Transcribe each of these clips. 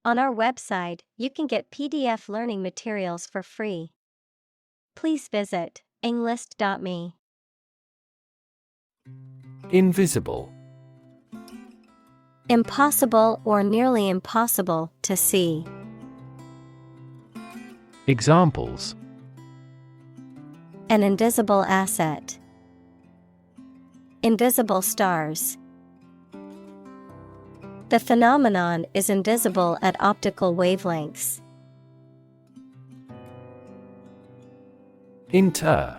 On our website, you can get PDF learning materials for free. Please visit englist.me. Invisible. Impossible or nearly impossible to see. Examples: An invisible asset. Invisible stars. The phenomenon is invisible at optical wavelengths. Inter.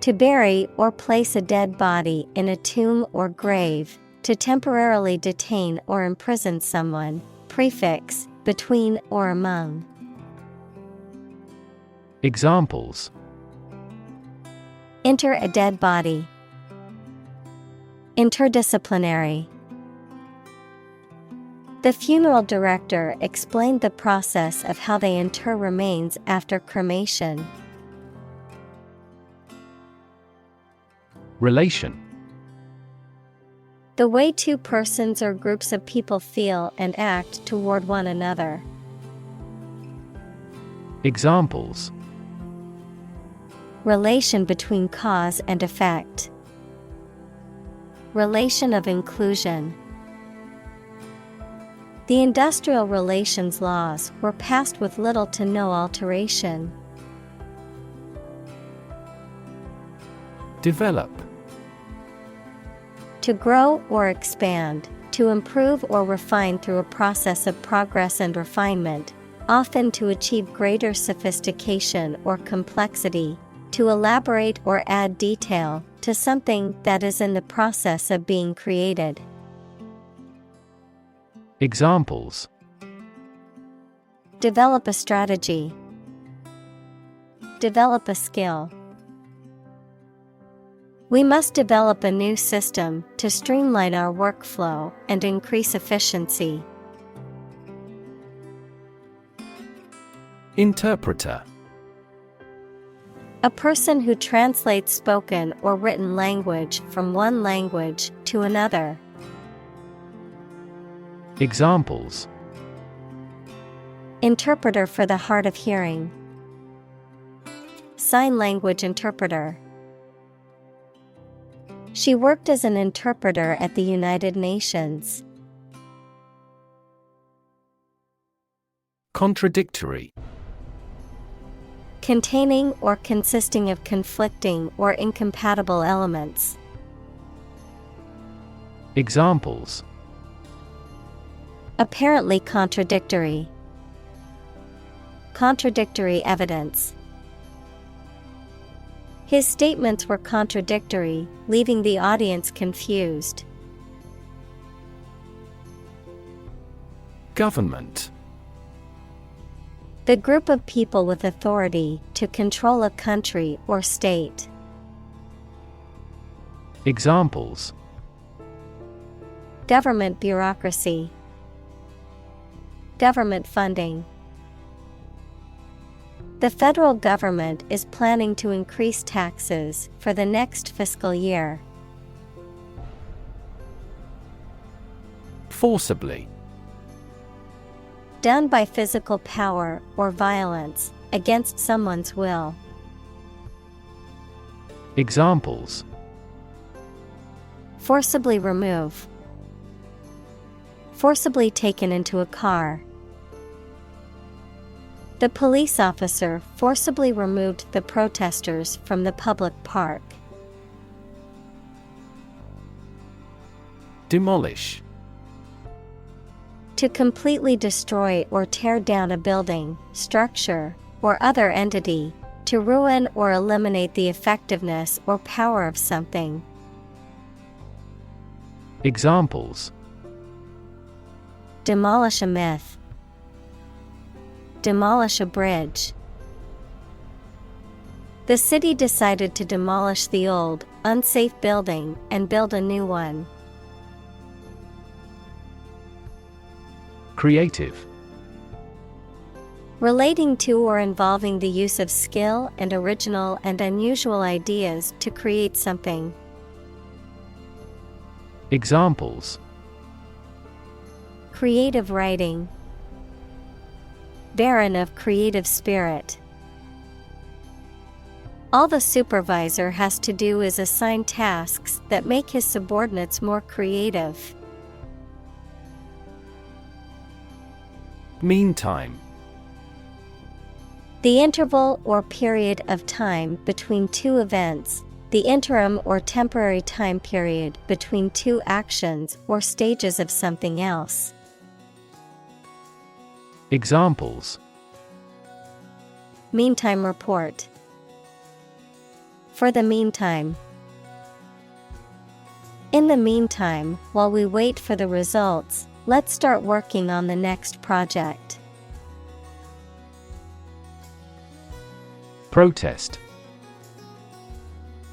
To bury or place a dead body in a tomb or grave, to temporarily detain or imprison someone. Prefix, between or among. Examples: Inter a dead body. Interdisciplinary. The funeral director explained the process of how they inter remains after cremation. Relation. The way two persons or groups of people feel and act toward one another. Examples: Relation between cause and effect. Relation of inclusion. The industrial relations laws were passed with little to no alteration. Develop. To grow or expand, to improve or refine through a process of progress and refinement, often to achieve greater sophistication or complexity, to elaborate or add detail to something that is in the process of being created. Examples: Develop a strategy. Develop a skill. We must develop a new system to streamline our workflow and increase efficiency. Interpreter. A person who translates spoken or written language from one language to another. Examples: Interpreter for the hard of hearing. Sign language interpreter. She worked as an interpreter at the United Nations. Contradictory. Containing or consisting of conflicting or incompatible elements. Examples: Apparently contradictory. Contradictory evidence. His statements were contradictory, leaving the audience confused. Government. The group of people with authority to control a country or state. Examples: Government bureaucracy. Government funding. The federal government is planning to increase taxes for the next fiscal year. Forcibly. Done by physical power or violence, against someone's will. Examples: Forcibly remove. Forcibly taken into a car. The police officer forcibly removed the protesters from the public park. Demolish. To completely destroy or tear down a building, structure, or other entity, to ruin or eliminate the effectiveness or power of something. Examples: Demolish a myth. Demolish a bridge. The city decided to demolish the old, unsafe building and build a new one. Creative. Relating to or involving the use of skill and original and unusual ideas to create something. Examples: creative writing, barren of creative spirit. All the supervisor has to do is assign tasks that make his subordinates more creative. Meantime. The interval or period of time between two events, the interim or temporary time period between two actions or stages of something else. Examples: Meantime report. For the meantime. In the meantime, while we wait for the results, let's start working on the next project. Protest.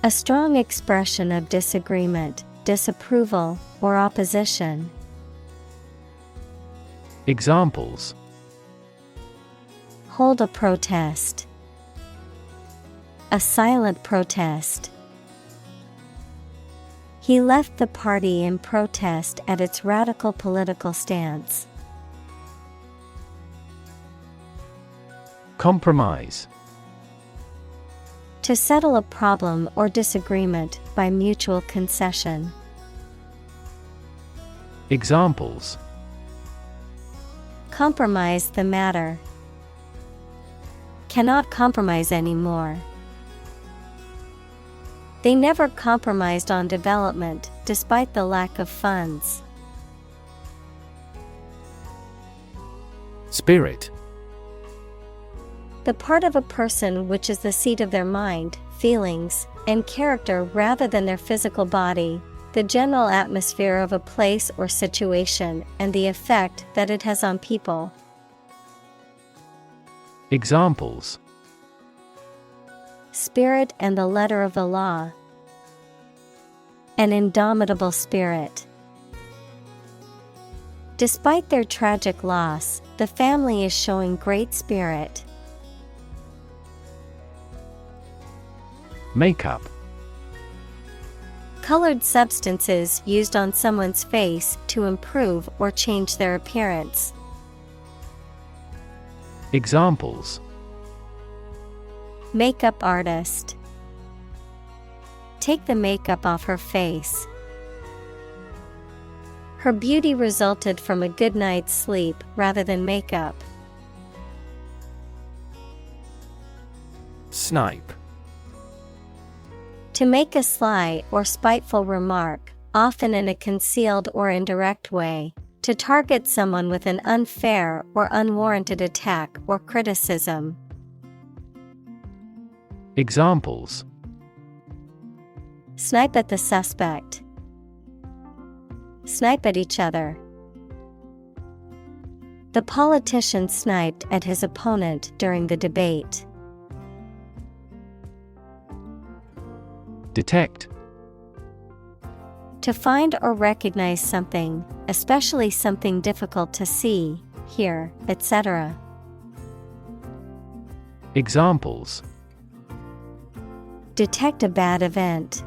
A strong expression of disagreement, disapproval, or opposition. Examples: Hold a protest. A silent protest. He left the party in protest at its radical political stance. Compromise. To settle a problem or disagreement by mutual concession. Examples: Compromise the matter. Cannot compromise anymore. They never compromised on development, despite the lack of funds. Spirit. The part of a person which is the seat of their mind, feelings, and character rather than their physical body, the general atmosphere of a place or situation, and the effect that it has on people. Examples: Spirit and the letter of the law. An indomitable spirit. Despite their tragic loss, the family is showing great spirit. Makeup. Colored substances used on someone's face to improve or change their appearance. Examples: Makeup artist. Take the makeup off her face. Her beauty resulted from a good night's sleep rather than makeup. Snipe. To make a sly or spiteful remark, often in a concealed or indirect way, to target someone with an unfair or unwarranted attack or criticism. Examples: Snipe at the suspect. Snipe at each other. The politician sniped at his opponent during the debate. Detect. To find or recognize something, especially something difficult to see, hear, etc. Examples: Detect a bad event.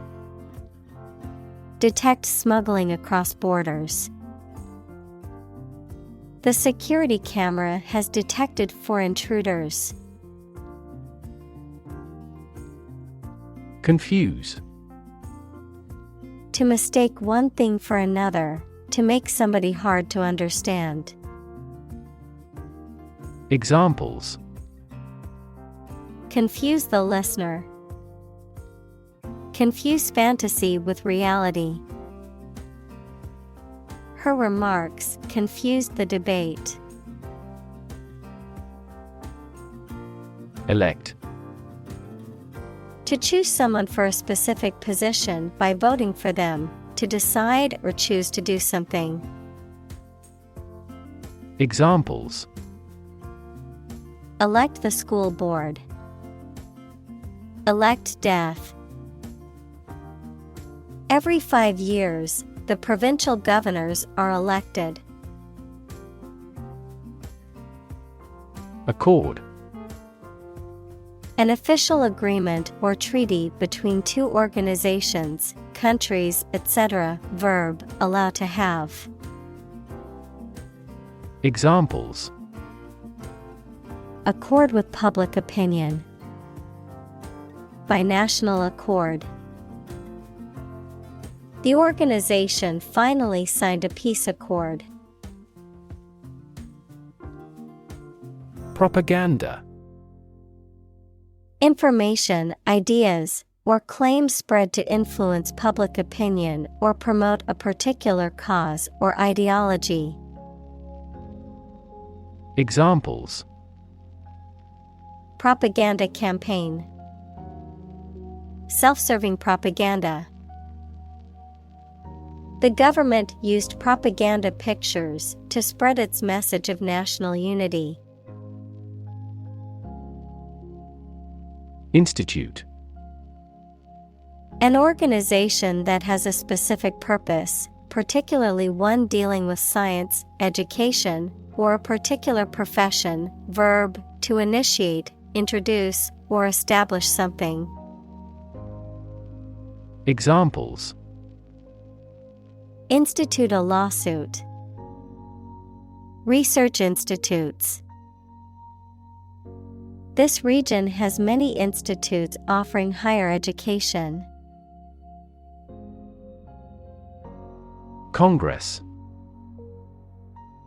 Detect smuggling across borders. The security camera has detected 4 intruders. Confuse. To mistake one thing for another, to make somebody hard to understand. Examples: Confuse the listener. Confuse fantasy with reality. Her remarks confused the debate. Elect. To choose someone for a specific position by voting for them, to decide or choose to do something. Examples: Elect the school board. Elect death. Every 5 years, the provincial governors are elected. Accord. An official agreement or treaty between two organizations, countries, etc. Verb, allow to have. Examples: accord with public opinion, by national accord. The organization finally signed a peace accord. Propaganda. Information, ideas, or claims spread to influence public opinion or promote a particular cause or ideology. Examples: propaganda campaign, self-serving propaganda. The government used propaganda pictures to spread its message of national unity. Institute. An organization that has a specific purpose, particularly one dealing with science, education, or a particular profession. Verb, to initiate, introduce, or establish something. Examples: institute a lawsuit, research institutes. This region has many institutes offering higher education. Congress.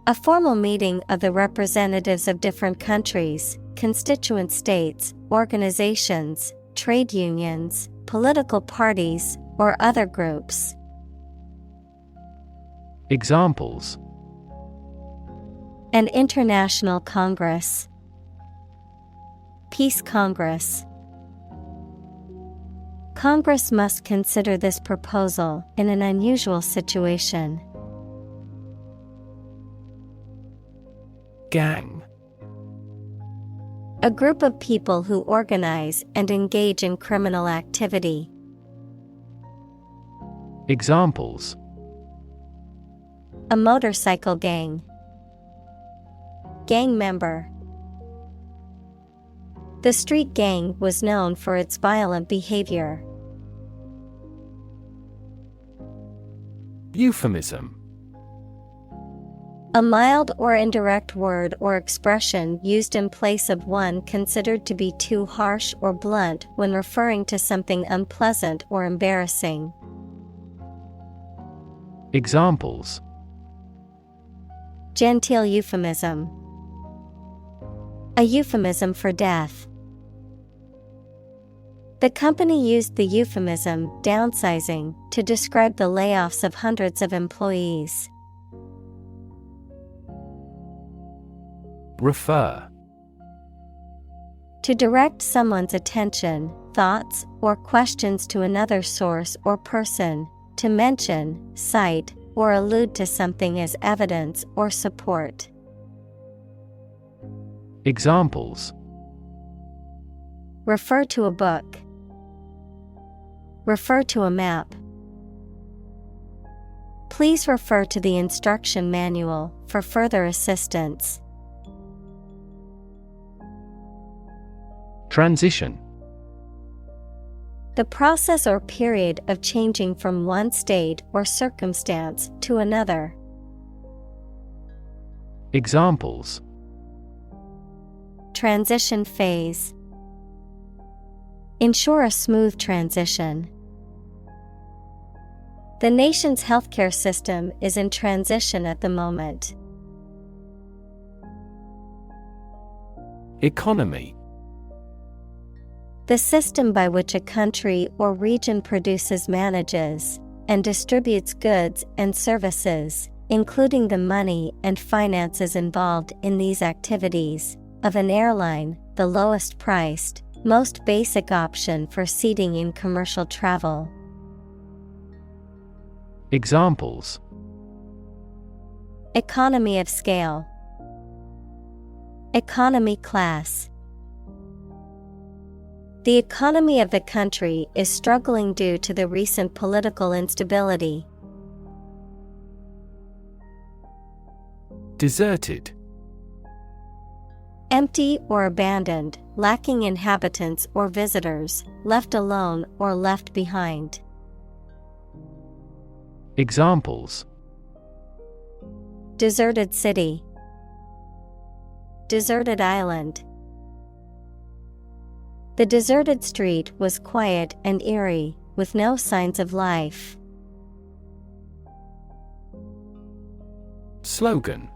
A formal meeting of the representatives of different countries, constituent states, organizations, trade unions, political parties, or other groups. Examples: an international congress, peace congress. Congress must consider this proposal in an unusual situation. Gang. A group of people who organize and engage in criminal activity. Examples: a motorcycle gang, gang member. The street gang was known for its violent behavior. Euphemism. A mild or indirect word or expression used in place of one considered to be too harsh or blunt when referring to something unpleasant or embarrassing. Examples: genteel euphemism, a euphemism for death. The company used the euphemism downsizing to describe the layoffs of hundreds of employees. Refer. To direct someone's attention, thoughts, or questions to another source or person, to mention, cite, or allude to something as evidence or support. Examples: refer to a book, refer to a map. Please refer to the instruction manual for further assistance. Transition. The process or period of changing from one state or circumstance to another. Examples: transition phase, ensure a smooth transition. The nation's healthcare system is in transition at the moment. Economy. The system by which a country or region produces, manages, and distributes goods and services, including the money and finances involved in these activities, of an airline, the lowest priced, most basic option for seating in commercial travel. Examples: economy of scale, economy class. The economy of the country is struggling due to the recent political instability. Deserted. Empty or abandoned, lacking inhabitants or visitors, left alone or left behind. Examples: deserted city, deserted island. The deserted street was quiet and eerie, with no signs of life. Slogan.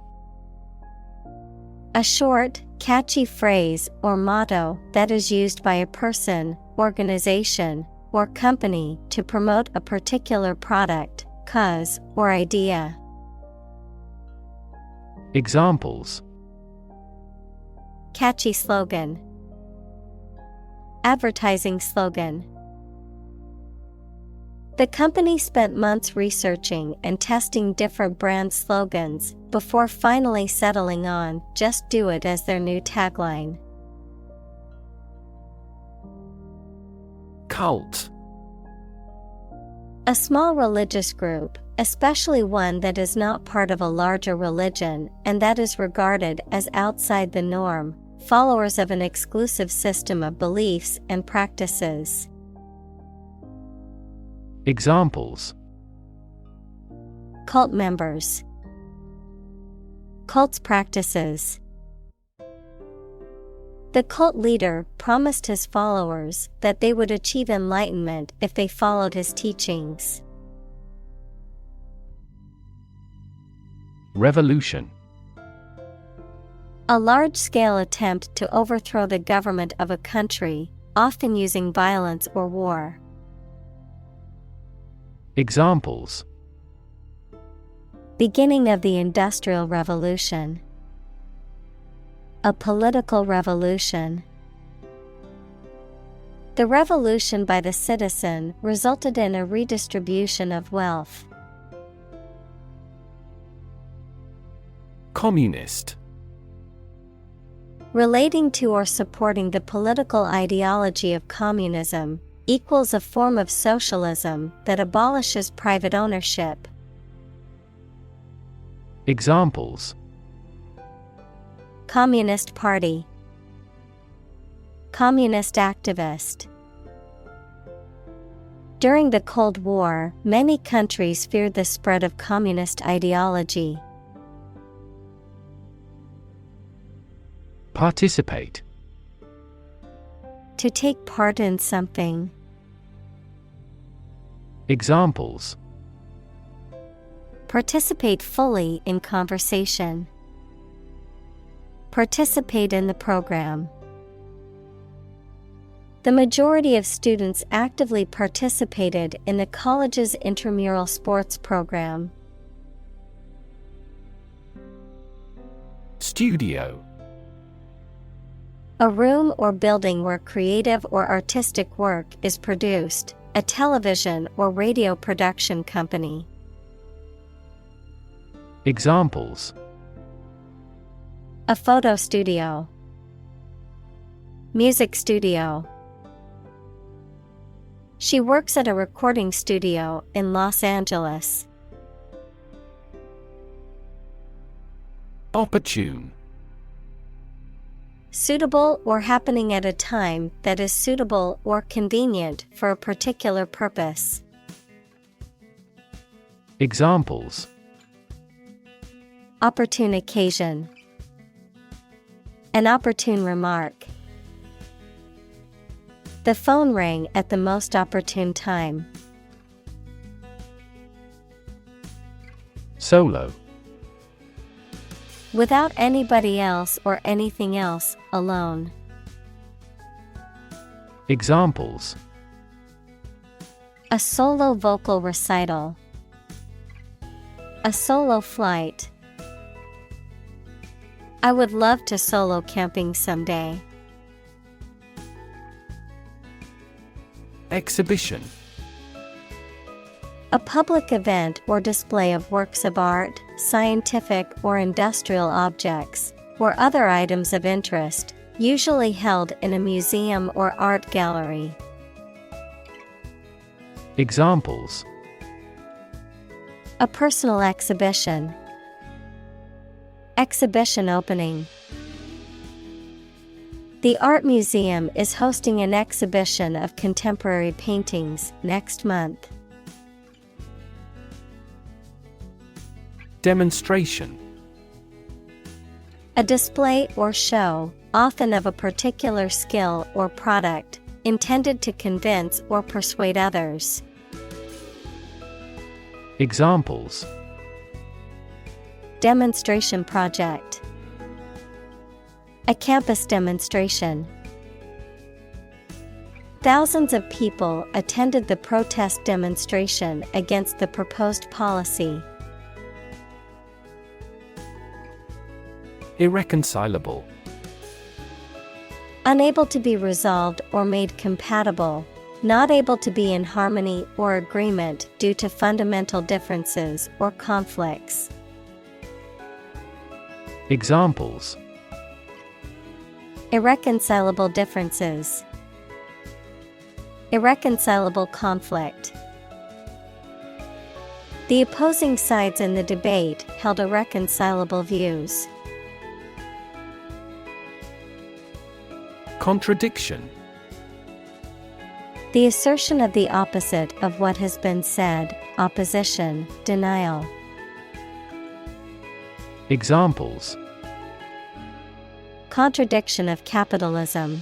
A short, catchy phrase or motto that is used by a person, organization, or company to promote a particular product, cause, or idea. Examples. Catchy slogan. Advertising slogan. The company spent months researching and testing different brand slogans before finally settling on "Just do it" as their new tagline. Cult. A small religious group, especially one that is not part of a larger religion and that is regarded as outside the norm, followers of an exclusive system of beliefs and practices. Examples. Cult members. Cult's practices. The cult leader promised his followers that they would achieve enlightenment if they followed his teachings. Revolution. A large-scale attempt to overthrow the government of a country, often using violence or war. Examples. Beginning of the Industrial Revolution. A political revolution. The revolution by the citizen resulted in a redistribution of wealth. Communist. Relating to or supporting the political ideology of communism, equals a form of socialism that abolishes private ownership. Examples. Communist Party. Communist activist. During the Cold War, many countries feared the spread of communist ideology. Participate. To take part in something. Examples. Participate fully in conversation. Participate in the program. The majority of students actively participated in the college's intramural sports program. Studio. A room or building where creative or artistic work is produced, a television or radio production company. Examples. A photo studio. Music studio. She works at a recording studio in Los Angeles. Opportune. Suitable or happening at a time that is suitable or convenient for a particular purpose. Examples. Opportune occasion. An opportune remark. The phone rang at the most opportune time. Solo. Without anybody else or anything else, alone. Examples. A solo vocal recital. A solo flight. I would love to solo camping someday. Exhibition. A public event or display of works of art, scientific or industrial objects, or other items of interest, usually held in a museum or art gallery. Examples. A personal exhibition. Exhibition opening. The art museum is hosting an exhibition of contemporary paintings next month. Demonstration. A display or show, often of a particular skill or product, intended to convince or persuade others. Examples: Demonstration project. A campus demonstration. Thousands of people attended the protest demonstration against the proposed policy. Irreconcilable. Unable to be resolved or made compatible, not able to be in harmony or agreement due to fundamental differences or conflicts. Examples: Irreconcilable differences. Irreconcilable conflict. The opposing sides in the debate held irreconcilable views. Contradiction. The assertion of the opposite of what has been said, opposition, denial. Examples: Contradiction of capitalism.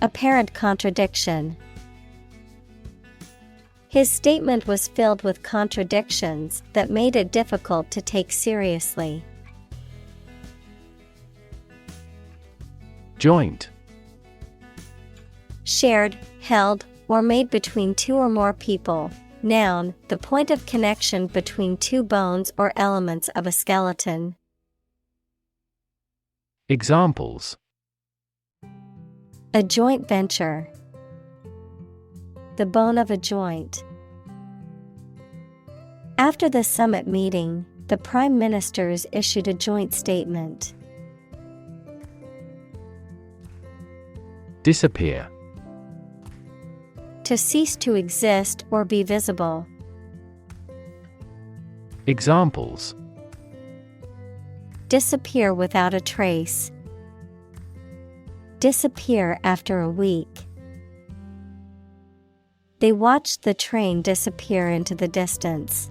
Apparent contradiction. His statement was filled with contradictions that made it difficult to take seriously. Joint. Shared, held, or made between two or more people. Noun, the point of connection between two bones or elements of a skeleton. Examples: A joint venture. The bone of a joint. After the summit meeting, the prime ministers issued a joint statement. Disappear. To cease to exist or be visible. Examples: Disappear without a trace. Disappear after a week. They watched the train disappear into the distance.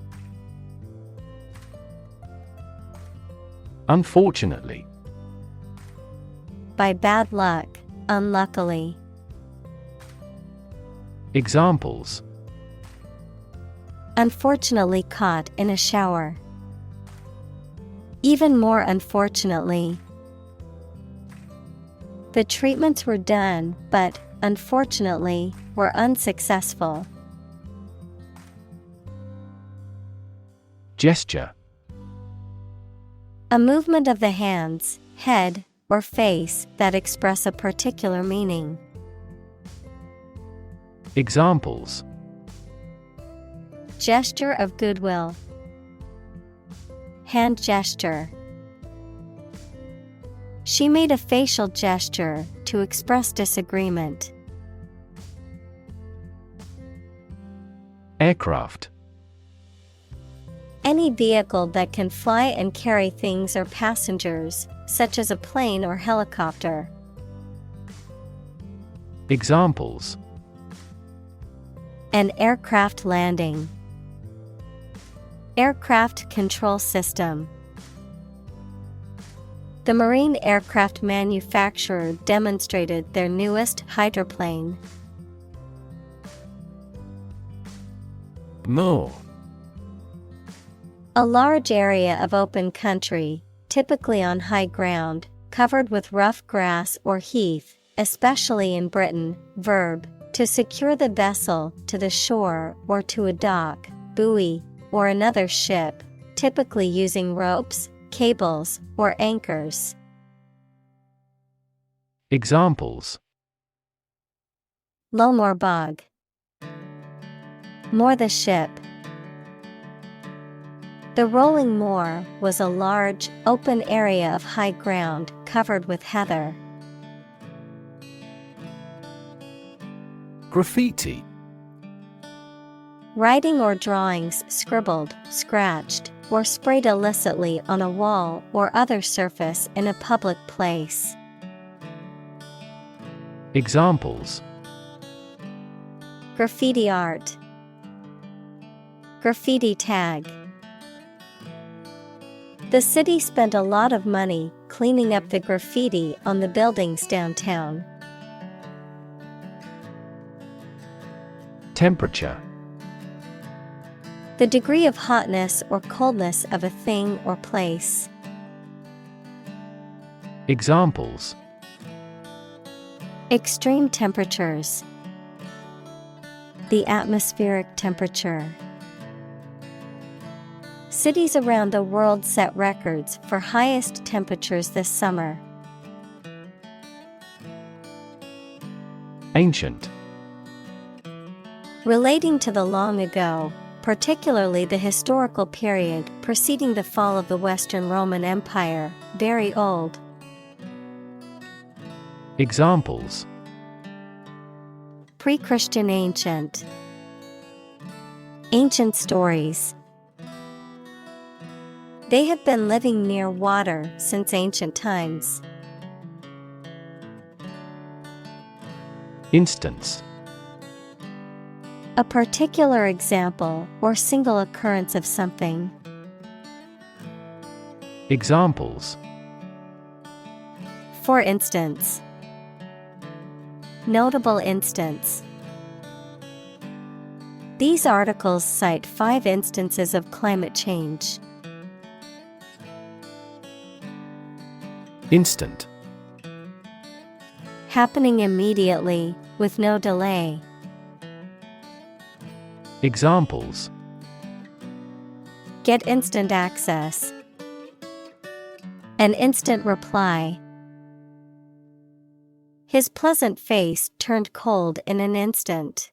Unfortunately. By bad luck, unluckily. Examples: Unfortunately caught in a shower. Even more unfortunately. The treatments were done, but, unfortunately, were unsuccessful. Gesture. A movement of the hands, head, or face that express a particular meaning. Examples: Gesture of goodwill. Hand gesture. She made a facial gesture to express disagreement. Aircraft. Any vehicle that can fly and carry things or passengers, such as a plane or helicopter. Examples: An aircraft landing. Aircraft control system. The marine aircraft manufacturer demonstrated their newest hydroplane. Moor. A large area of open country, typically on high ground, covered with rough grass or heath, especially in Britain. Verb, to secure the vessel to the shore or to a dock, buoy, or another ship, typically using ropes, cables, or anchors. Examples: Low-moor bog. Moor the ship. The rolling moor was a large, open area of high ground covered with heather. Graffiti. Writing or drawings scribbled, scratched, or sprayed illicitly on a wall or other surface in a public place. Examples: Graffiti art. Graffiti tag. The city spent a lot of money cleaning up the graffiti on the buildings downtown. Temperature. The degree of hotness or coldness of a thing or place. Examples: extreme temperatures, the atmospheric temperature. Cities around the world set records for highest temperatures this summer. Ancient. Relating to the long ago, particularly the historical period preceding the fall of the Western Roman Empire, very old. Examples: pre-Christian ancient, ancient stories. They have been living near water since ancient times. Instance. A particular example or single occurrence of something. Examples: for instance, notable instance. These articles cite 5 instances of climate change. Instant. Happening immediately, with no delay. Examples: get instant access, an instant reply. His pleasant face turned cold in an instant.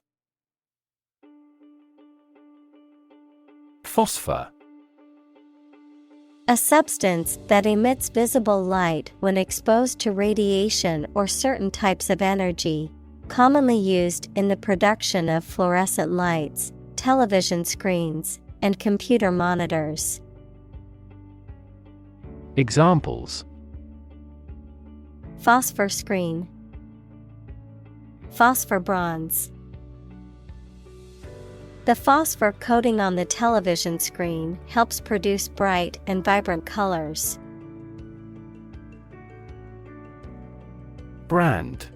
Phosphor. A substance that emits visible light when exposed to radiation or certain types of energy, commonly used in the production of fluorescent lights, television screens, and computer monitors. Examples: phosphor screen, phosphor bronze. The phosphor coating on the television screen helps produce bright and vibrant colors. Brand.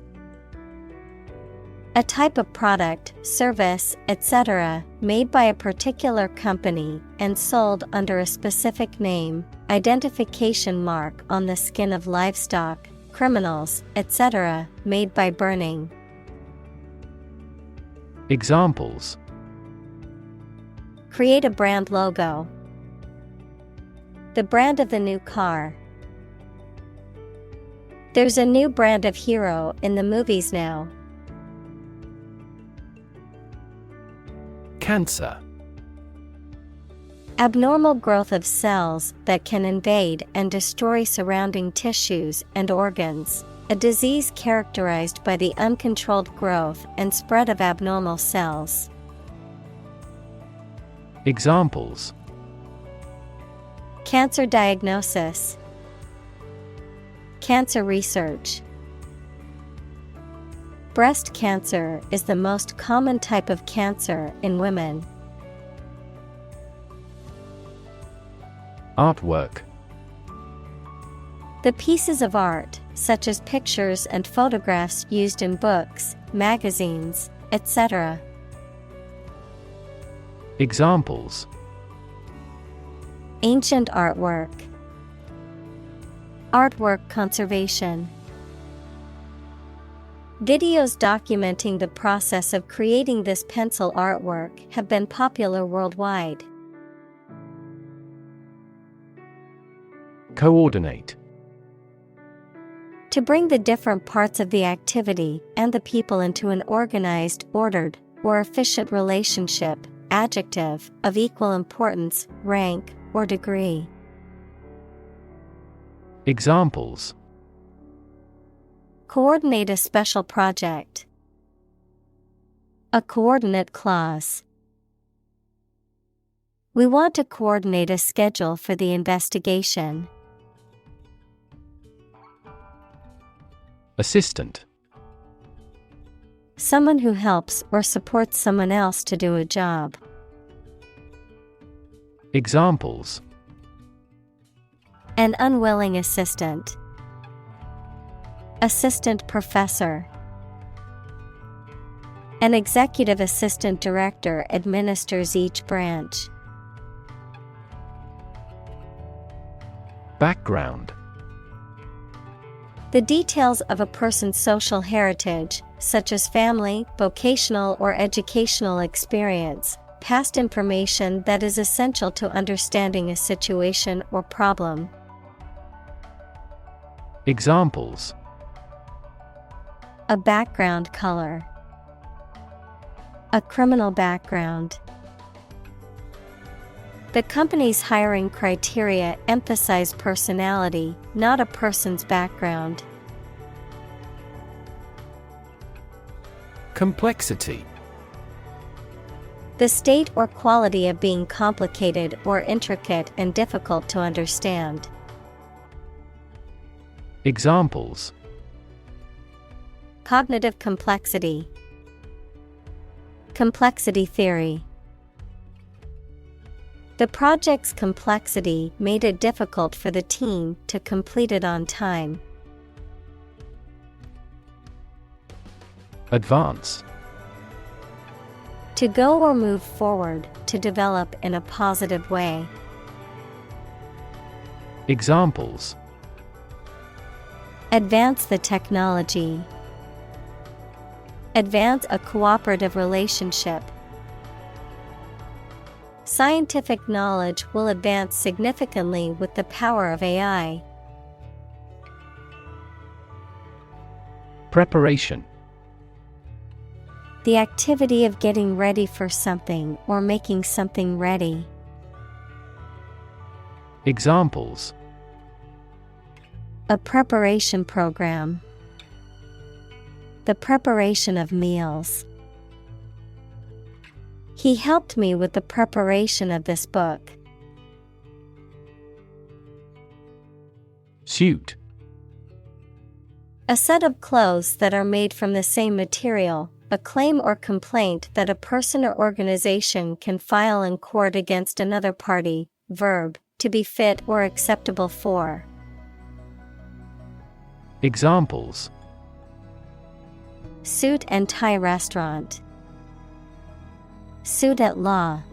A type of product, service, etc., made by a particular company and sold under a specific name, identification mark on the skin of livestock, criminals, etc., made by burning. Examples: create a brand logo. The brand of the new car. There's a new brand of hero in the movies now. Cancer. Abnormal growth of cells that can invade and destroy surrounding tissues and organs. A disease characterized by the uncontrolled growth and spread of abnormal cells. Examples: cancer diagnosis, cancer research. Breast cancer is the most common type of cancer in women. Artwork. The pieces of art, such as pictures and photographs used in books, magazines, etc. Examples: ancient artwork, artwork conservation. Videos documenting the process of creating this pencil artwork have been popular worldwide. Coordinate. To bring the different parts of the activity and the people into an organized, ordered, or efficient relationship. Adjective, of equal importance, rank, or degree. Examples: coordinate a special project. A coordinate clause. We want to coordinate a schedule for the investigation. Assistant. Someone who helps or supports someone else to do a job. Examples: An unwilling assistant. Assistant professor. An executive assistant director administers each branch. Background. The details of a person's social heritage, such as family, vocational or educational experience, past information that is essential to understanding a situation or problem. Examples. A background color. A criminal background. The company's hiring criteria emphasize personality, not a person's background. Complexity. The state or quality of being complicated or intricate and difficult to understand. Examples. Cognitive complexity. Complexity theory. The project's complexity made it difficult for the team to complete it on time. Advance. To go or move forward, to develop in a positive way. Examples. Advance the technology. Advance a cooperative relationship. Scientific knowledge will advance significantly with the power of AI. Preparation. The activity of getting ready for something or making something ready. Examples. A preparation program. The preparation of meals. He helped me with the preparation of this book. Suit. A set of clothes that are made from the same material, a claim or complaint that a person or organization can file in court against another party. Verb, to be fit or acceptable for. Examples. Suit and tie restaurant. Suit at law.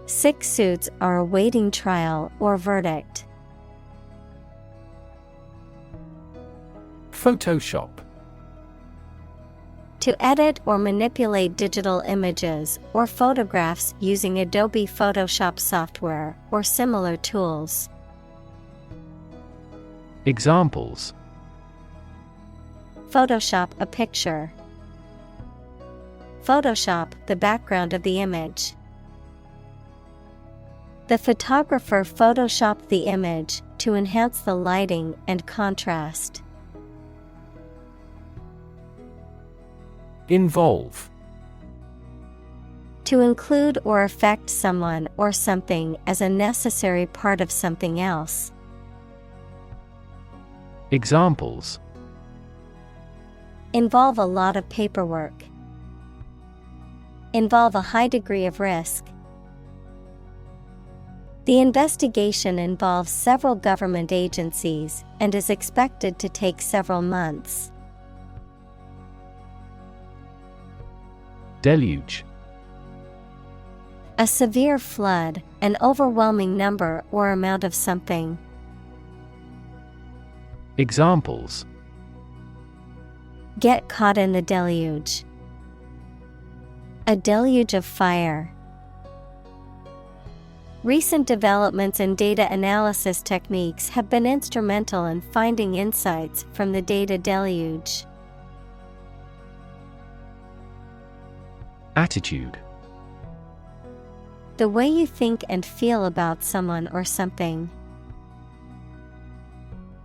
6 suits are awaiting trial or verdict. Photoshop. To edit or manipulate digital images or photographs using Adobe Photoshop software or similar tools. Examples. Photoshop a picture. Photoshop the background of the image. The photographer photoshopped the image to enhance the lighting and contrast. Involve. To include or affect someone or something as a necessary part of something else. Examples. Involve a lot of paperwork. Involve a high degree of risk. The investigation involves several government agencies and is expected to take several months. Deluge. A severe flood, an overwhelming number or amount of something. Examples. Get caught in the deluge. A deluge of fire. Recent developments in data analysis techniques have been instrumental in finding insights from the data deluge. Attitude. The way you think and feel about someone or something.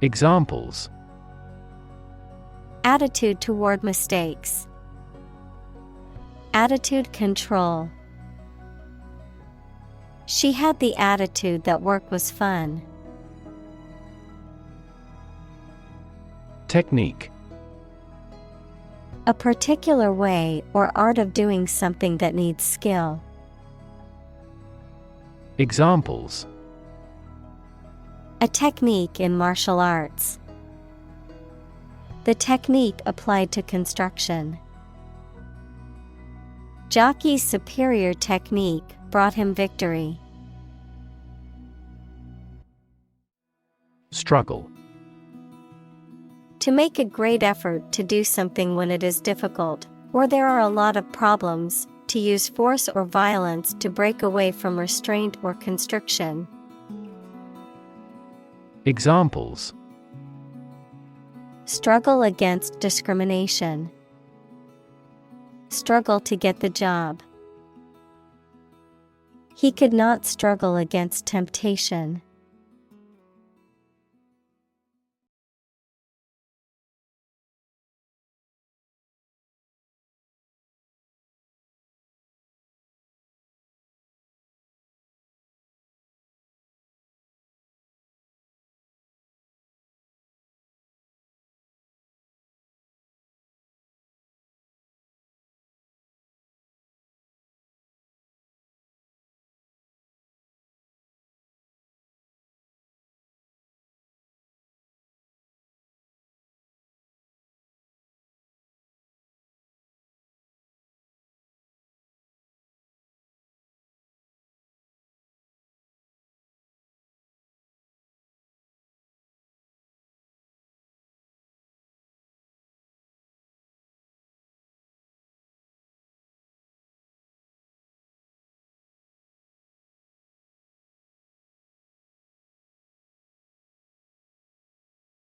Examples. Attitude toward mistakes. Attitude control. She had the attitude that work was fun. Technique. A particular way or art of doing something that needs skill. Examples. A technique in martial arts. The technique applied to construction. Jockey's superior technique brought him victory. Struggle. To make a great effort to do something when it is difficult, or there are a lot of problems, to use force or violence to break away from restraint or constriction. Examples: Struggle against discrimination. Struggle to get the job. He could not struggle against temptation.